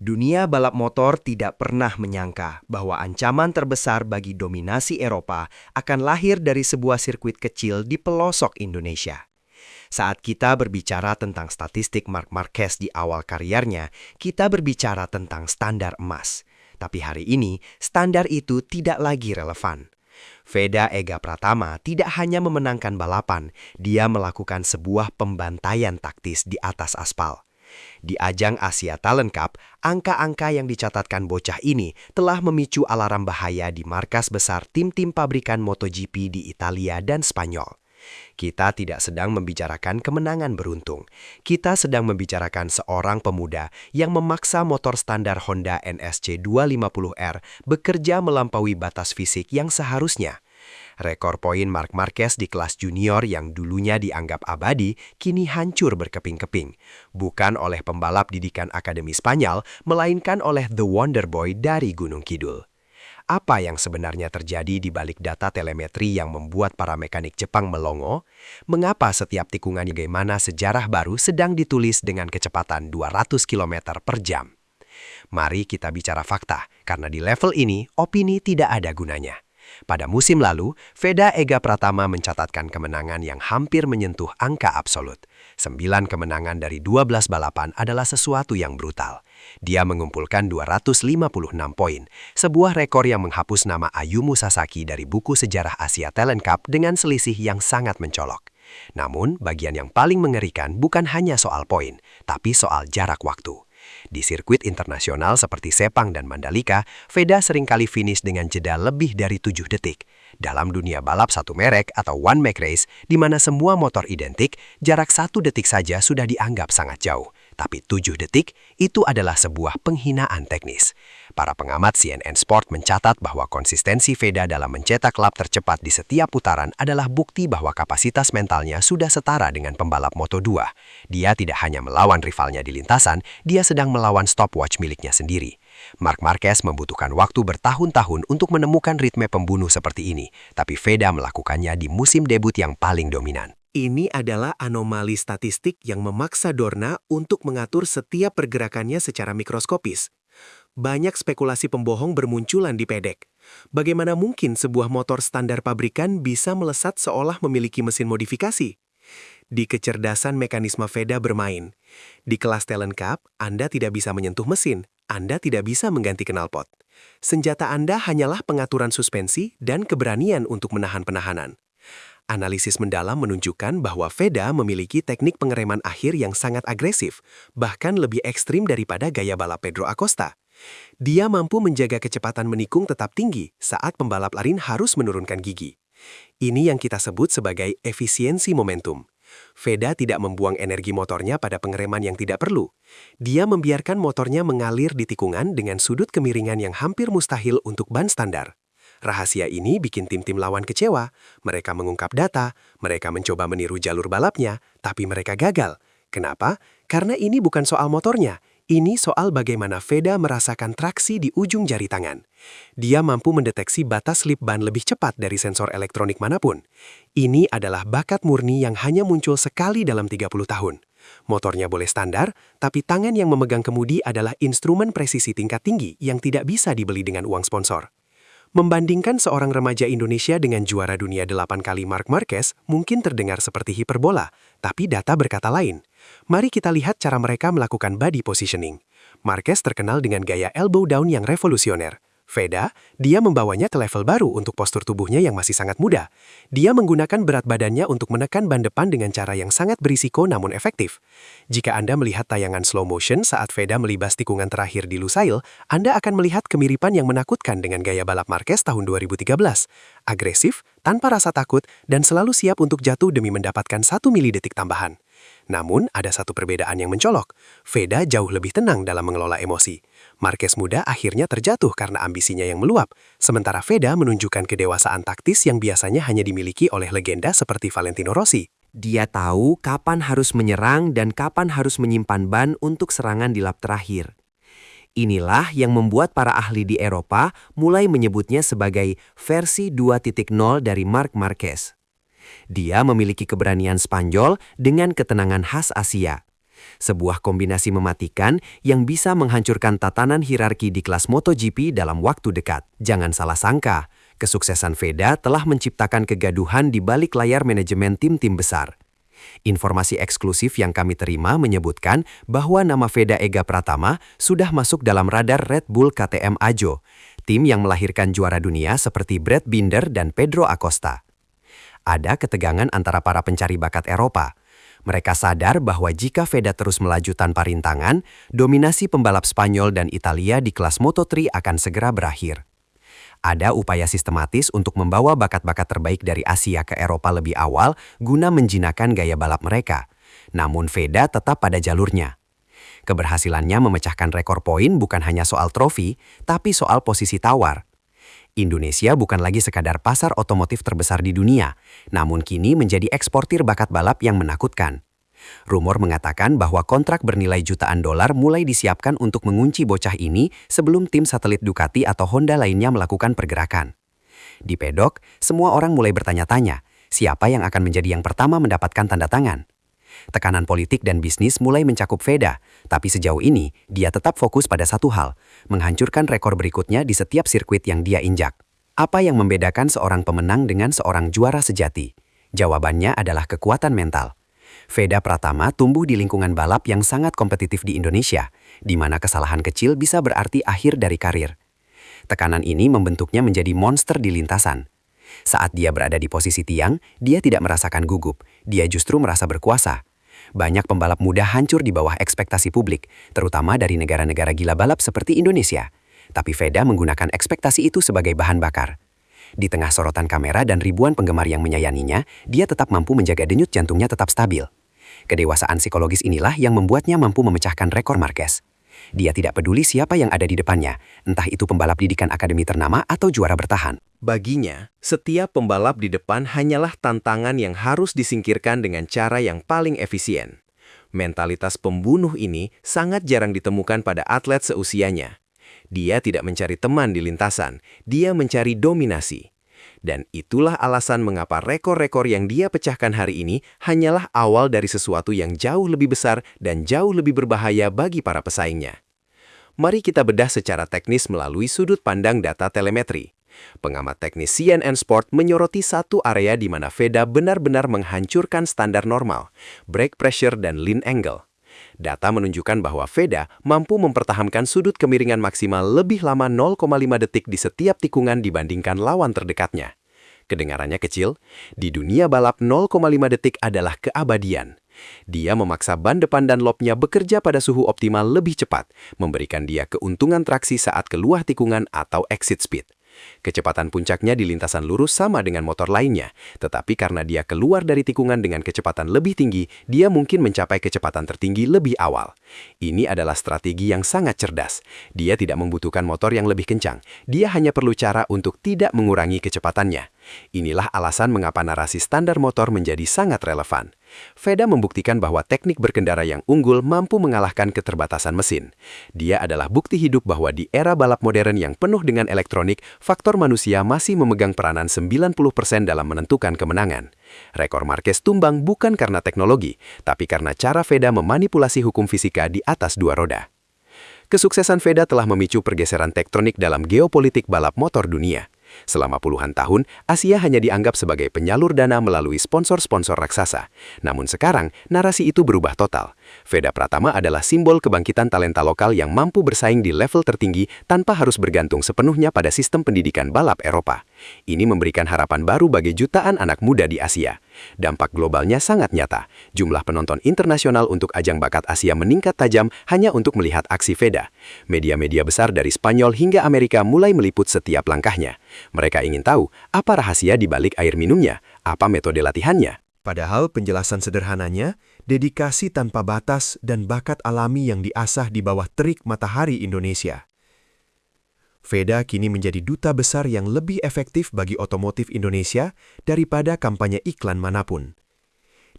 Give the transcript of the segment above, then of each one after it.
Dunia balap motor tidak pernah menyangka bahwa ancaman terbesar bagi dominasi Eropa akan lahir dari sebuah sirkuit kecil di pelosok Indonesia. Saat kita berbicara tentang statistik Marc Marquez di awal karirnya, kita berbicara tentang standar emas. Tapi hari ini, standar itu tidak lagi relevan. Veda Ega Pratama tidak hanya memenangkan balapan, dia melakukan sebuah pembantaian taktis di atas aspal. Di ajang Asia Talent Cup, angka-angka yang dicatatkan bocah ini telah memicu alarm bahaya di markas besar tim-tim pabrikan MotoGP di Italia dan Spanyol. Kita tidak sedang membicarakan kemenangan beruntung. Kita sedang membicarakan seorang pemuda yang memaksa motor standar Honda NSC 250R bekerja melampaui batas fisik yang seharusnya. Rekor poin Marc Marquez di kelas junior yang dulunya dianggap abadi, kini hancur berkeping-keping. Bukan oleh pembalap didikan Akademi Spanyol, melainkan oleh The Wonder Boy dari Gunung Kidul. Apa yang sebenarnya terjadi di balik data telemetri yang membuat para mekanik Jepang melongo? Mengapa setiap tikungan bagaimana sejarah baru sedang ditulis dengan kecepatan 200 km per jam? Mari kita bicara fakta, karena di level ini, opini tidak ada gunanya. Pada musim lalu, Veda Ega Pratama mencatatkan kemenangan yang hampir menyentuh angka absolut. 9 kemenangan dari 12 balapan adalah sesuatu yang brutal. Dia mengumpulkan 256 poin, sebuah rekor yang menghapus nama Ayumu Sasaki dari buku sejarah Asia Talent Cup dengan selisih yang sangat mencolok. Namun, bagian yang paling mengerikan bukan hanya soal poin, tapi soal jarak waktu. Di sirkuit internasional seperti Sepang dan Mandalika, Veda seringkali finish dengan jeda lebih dari 7 detik. Dalam dunia balap satu merek atau one make race, di mana semua motor identik, jarak 1 detik saja sudah dianggap sangat jauh. Tapi 7 detik itu adalah sebuah penghinaan teknis. Para pengamat CNN Sport mencatat bahwa konsistensi Veda dalam mencetak lap tercepat di setiap putaran adalah bukti bahwa kapasitas mentalnya sudah setara dengan pembalap Moto2. Dia tidak hanya melawan rivalnya di lintasan, dia sedang melawan stopwatch miliknya sendiri. Marc Marquez membutuhkan waktu bertahun-tahun untuk menemukan ritme pembunuh seperti ini, tapi Veda melakukannya di musim debut yang paling dominan. Ini adalah anomali statistik yang memaksa Dorna untuk mengatur setiap pergerakannya secara mikroskopis. Banyak spekulasi pembohong bermunculan di pedek. Bagaimana mungkin sebuah motor standar pabrikan bisa melesat seolah memiliki mesin modifikasi? Di kecerdasan mekanisme Veda bermain. Di kelas Talent Cup, Anda tidak bisa menyentuh mesin, Anda tidak bisa mengganti knalpot. Senjata Anda hanyalah pengaturan suspensi dan keberanian untuk menahan penahanan. Analisis mendalam menunjukkan bahwa Veda memiliki teknik pengereman akhir yang sangat agresif, bahkan lebih ekstrim daripada gaya balap Pedro Acosta. Dia mampu menjaga kecepatan menikung tetap tinggi saat pembalap lain harus menurunkan gigi. Ini yang kita sebut sebagai efisiensi momentum. Veda tidak membuang energi motornya pada pengereman yang tidak perlu. Dia membiarkan motornya mengalir di tikungan dengan sudut kemiringan yang hampir mustahil untuk ban standar. Rahasia ini bikin tim-tim lawan kecewa. Mereka mengungkap data, mereka mencoba meniru jalur balapnya, tapi mereka gagal. Kenapa? Karena ini bukan soal motornya. Ini soal bagaimana Veda merasakan traksi di ujung jari tangan. Dia mampu mendeteksi batas slip ban lebih cepat dari sensor elektronik manapun. Ini adalah bakat murni yang hanya muncul sekali dalam 30 tahun. Motornya boleh standar, tapi tangan yang memegang kemudi adalah instrumen presisi tingkat tinggi yang tidak bisa dibeli dengan uang sponsor. Membandingkan seorang remaja Indonesia dengan juara dunia 8 kali Marc Marquez mungkin terdengar seperti hiperbola, tapi data berkata lain. Mari kita lihat cara mereka melakukan body positioning. Marquez terkenal dengan gaya elbow down yang revolusioner. Veda, dia membawanya ke level baru untuk postur tubuhnya yang masih sangat muda. Dia menggunakan berat badannya untuk menekan ban depan dengan cara yang sangat berisiko namun efektif. Jika Anda melihat tayangan slow motion saat Veda melibas tikungan terakhir di Lusail, Anda akan melihat kemiripan yang menakutkan dengan gaya balap Marquez tahun 2013. Agresif, tanpa rasa takut, dan selalu siap untuk jatuh demi mendapatkan 1 milidetik tambahan. Namun, ada satu perbedaan yang mencolok. Veda jauh lebih tenang dalam mengelola emosi. Marquez muda akhirnya terjatuh karena ambisinya yang meluap, sementara Veda menunjukkan kedewasaan taktis yang biasanya hanya dimiliki oleh legenda seperti Valentino Rossi. Dia tahu kapan harus menyerang dan kapan harus menyimpan ban untuk serangan di lap terakhir. Inilah yang membuat para ahli di Eropa mulai menyebutnya sebagai versi 2.0 dari Marc Marquez. Dia memiliki keberanian Spanyol dengan ketenangan khas Asia. sebuah kombinasi mematikan yang bisa menghancurkan tatanan hierarki di kelas MotoGP dalam waktu dekat. Jangan salah sangka, kesuksesan VEDA telah menciptakan kegaduhan di balik layar manajemen tim-tim besar. Informasi eksklusif yang kami terima menyebutkan bahwa nama VEDA Ega Pratama sudah masuk dalam radar Red Bull KTM Ajo, tim yang melahirkan juara dunia seperti Brad Binder dan Pedro Acosta. Ada ketegangan antara para pencari bakat Eropa. Mereka sadar bahwa jika VEDA terus melaju tanpa rintangan, dominasi pembalap Spanyol dan Italia di kelas Moto3 akan segera berakhir. Ada upaya sistematis untuk membawa bakat-bakat terbaik dari Asia ke Eropa lebih awal guna menjinakkan gaya balap mereka. Namun VEDA tetap pada jalurnya. Keberhasilannya memecahkan rekor poin bukan hanya soal trofi, tapi soal posisi tawar. Indonesia bukan lagi sekadar pasar otomotif terbesar di dunia, namun kini menjadi eksportir bakat balap yang menakutkan. Rumor mengatakan bahwa kontrak bernilai jutaan dolar mulai disiapkan untuk mengunci bocah ini sebelum tim satelit Ducati atau Honda lainnya melakukan pergerakan. Di pedok, semua orang mulai bertanya-tanya, siapa yang akan menjadi yang pertama mendapatkan tanda tangan? Tekanan politik dan bisnis mulai mencakup VEDA, tapi sejauh ini dia tetap fokus pada satu hal, menghancurkan rekor berikutnya di setiap sirkuit yang dia injak. Apa yang membedakan seorang pemenang dengan seorang juara sejati? Jawabannya adalah kekuatan mental. VEDA Pratama tumbuh di lingkungan balap yang sangat kompetitif di Indonesia, di mana kesalahan kecil bisa berarti akhir dari karir. Tekanan ini membentuknya menjadi monster di lintasan. Saat dia berada di posisi tiang, dia tidak merasakan gugup, dia justru merasa berkuasa. Banyak pembalap muda hancur di bawah ekspektasi publik, terutama dari negara-negara gila balap seperti Indonesia. Tapi VEDA menggunakan ekspektasi itu sebagai bahan bakar. Di tengah sorotan kamera dan ribuan penggemar yang menyayanginya, dia tetap mampu menjaga denyut jantungnya tetap stabil. Kedewasaan psikologis inilah yang membuatnya mampu memecahkan rekor Marquez. Dia tidak peduli siapa yang ada di depannya, entah itu pembalap didikan akademi ternama atau juara bertahan. Baginya, setiap pembalap di depan hanyalah tantangan yang harus disingkirkan dengan cara yang paling efisien. Mentalitas pembunuh ini sangat jarang ditemukan pada atlet seusianya. Dia tidak mencari teman di lintasan, dia mencari dominasi. Dan itulah alasan mengapa rekor-rekor yang dia pecahkan hari ini hanyalah awal dari sesuatu yang jauh lebih besar dan jauh lebih berbahaya bagi para pesaingnya. Mari kita bedah secara teknis melalui sudut pandang data telemetri. Pengamat teknis CNN Sport menyoroti satu area di mana VEDA benar-benar menghancurkan standar normal, brake pressure dan lean angle. Data menunjukkan bahwa VEDA mampu mempertahankan sudut kemiringan maksimal lebih lama 0,5 detik di setiap tikungan dibandingkan lawan terdekatnya. Kedengarannya kecil, di dunia balap 0,5 detik adalah keabadian. Dia memaksa ban depan dan lopnya bekerja pada suhu optimal lebih cepat, memberikan dia keuntungan traksi saat keluar tikungan atau exit speed. Kecepatan puncaknya di lintasan lurus sama dengan motor lainnya, tetapi karena dia keluar dari tikungan dengan kecepatan lebih tinggi, dia mungkin mencapai kecepatan tertinggi lebih awal. Ini adalah strategi yang sangat cerdas. Dia tidak membutuhkan motor yang lebih kencang, dia hanya perlu cara untuk tidak mengurangi kecepatannya. Inilah alasan mengapa narasi standar motor menjadi sangat relevan. VEDA membuktikan bahwa teknik berkendara yang unggul mampu mengalahkan keterbatasan mesin. Dia adalah bukti hidup bahwa di era balap modern yang penuh dengan elektronik, faktor manusia masih memegang peranan 90% dalam menentukan kemenangan. Rekor Marquez tumbang bukan karena teknologi, tapi karena cara VEDA memanipulasi hukum fisika di atas dua roda. Kesuksesan VEDA telah memicu pergeseran tektonik dalam geopolitik balap motor dunia. Selama puluhan tahun, Asia hanya dianggap sebagai penyalur dana melalui sponsor-sponsor raksasa. Namun sekarang, narasi itu berubah total. VEDA Pratama adalah simbol kebangkitan talenta lokal yang mampu bersaing di level tertinggi tanpa harus bergantung sepenuhnya pada sistem pendidikan balap Eropa. Ini memberikan harapan baru bagi jutaan anak muda di Asia. Dampak globalnya sangat nyata. Jumlah penonton internasional untuk ajang bakat Asia meningkat tajam hanya untuk melihat aksi VEDA. Media-media besar dari Spanyol hingga Amerika mulai meliput setiap langkahnya. Mereka ingin tahu apa rahasia di balik air minumnya, apa metode latihannya. Padahal penjelasan sederhananya, dedikasi tanpa batas dan bakat alami yang diasah di bawah terik matahari Indonesia. VEDA kini menjadi duta besar yang lebih efektif bagi otomotif Indonesia daripada kampanye iklan manapun.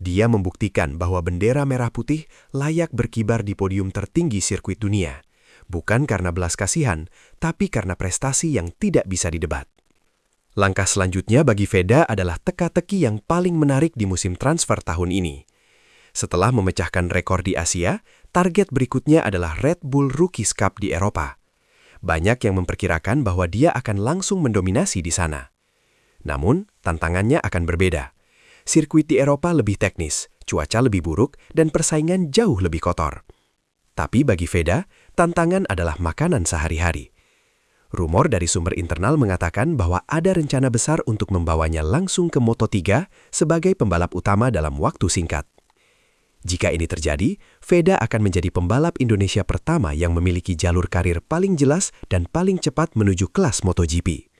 Dia membuktikan bahwa bendera merah putih layak berkibar di podium tertinggi sirkuit dunia. Bukan karena belas kasihan, tapi karena prestasi yang tidak bisa didebat. Langkah selanjutnya bagi VEDA adalah teka-teki yang paling menarik di musim transfer tahun ini. Setelah memecahkan rekor di Asia, target berikutnya adalah Red Bull Rookies Cup di Eropa. Banyak yang memperkirakan bahwa dia akan langsung mendominasi di sana. Namun, tantangannya akan berbeda. Sirkuit di Eropa lebih teknis, cuaca lebih buruk, dan persaingan jauh lebih kotor. Tapi bagi Veda, tantangan adalah makanan sehari-hari. Rumor dari sumber internal mengatakan bahwa ada rencana besar untuk membawanya langsung ke Moto3 sebagai pembalap utama dalam waktu singkat. Jika ini terjadi, Veda akan menjadi pembalap Indonesia pertama yang memiliki jalur karir paling jelas dan paling cepat menuju kelas MotoGP.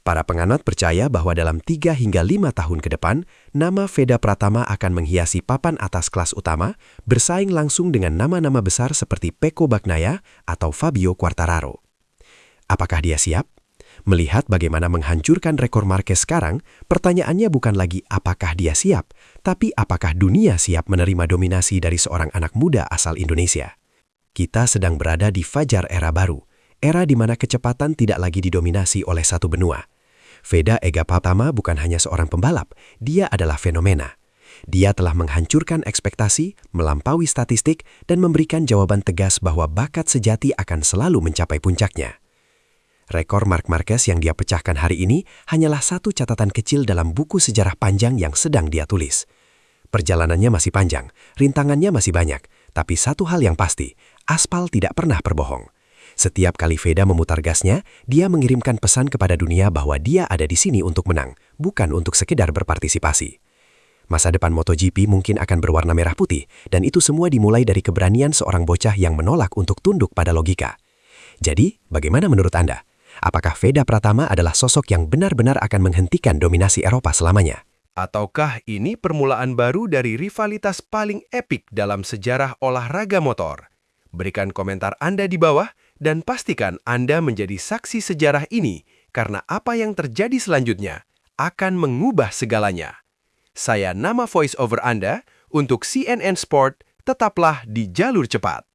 Para penganut percaya bahwa dalam 3 hingga 5 tahun ke depan, nama Veda Pratama akan menghiasi papan atas kelas utama, bersaing langsung dengan nama-nama besar seperti Pecco Bagnaia atau Fabio Quartararo. Apakah dia siap? Melihat bagaimana menghancurkan rekor Marquez sekarang, pertanyaannya bukan lagi apakah dia siap, tapi apakah dunia siap menerima dominasi dari seorang anak muda asal Indonesia. Kita sedang berada di fajar era baru, era di mana kecepatan tidak lagi didominasi oleh satu benua. Veda Ega Pratama bukan hanya seorang pembalap, dia adalah fenomena. Dia telah menghancurkan ekspektasi, melampaui statistik, dan memberikan jawaban tegas bahwa bakat sejati akan selalu mencapai puncaknya. Rekor Marc Marquez yang dia pecahkan hari ini hanyalah satu catatan kecil dalam buku sejarah panjang yang sedang dia tulis. Perjalanannya masih panjang, rintangannya masih banyak, tapi satu hal yang pasti, aspal tidak pernah berbohong. Setiap kali Veda memutar gasnya, dia mengirimkan pesan kepada dunia bahwa dia ada di sini untuk menang, bukan untuk sekedar berpartisipasi. Masa depan MotoGP mungkin akan berwarna merah putih, dan itu semua dimulai dari keberanian seorang bocah yang menolak untuk tunduk pada logika. Jadi, bagaimana menurut Anda? Apakah Veda Pratama adalah sosok yang benar-benar akan menghentikan dominasi Eropa selamanya? Ataukah ini permulaan baru dari rivalitas paling epik dalam sejarah olahraga motor? Berikan komentar Anda di bawah dan pastikan Anda menjadi saksi sejarah ini karena apa yang terjadi selanjutnya akan mengubah segalanya. Saya nama voice over Anda untuk CNN Sport, tetaplah di jalur cepat.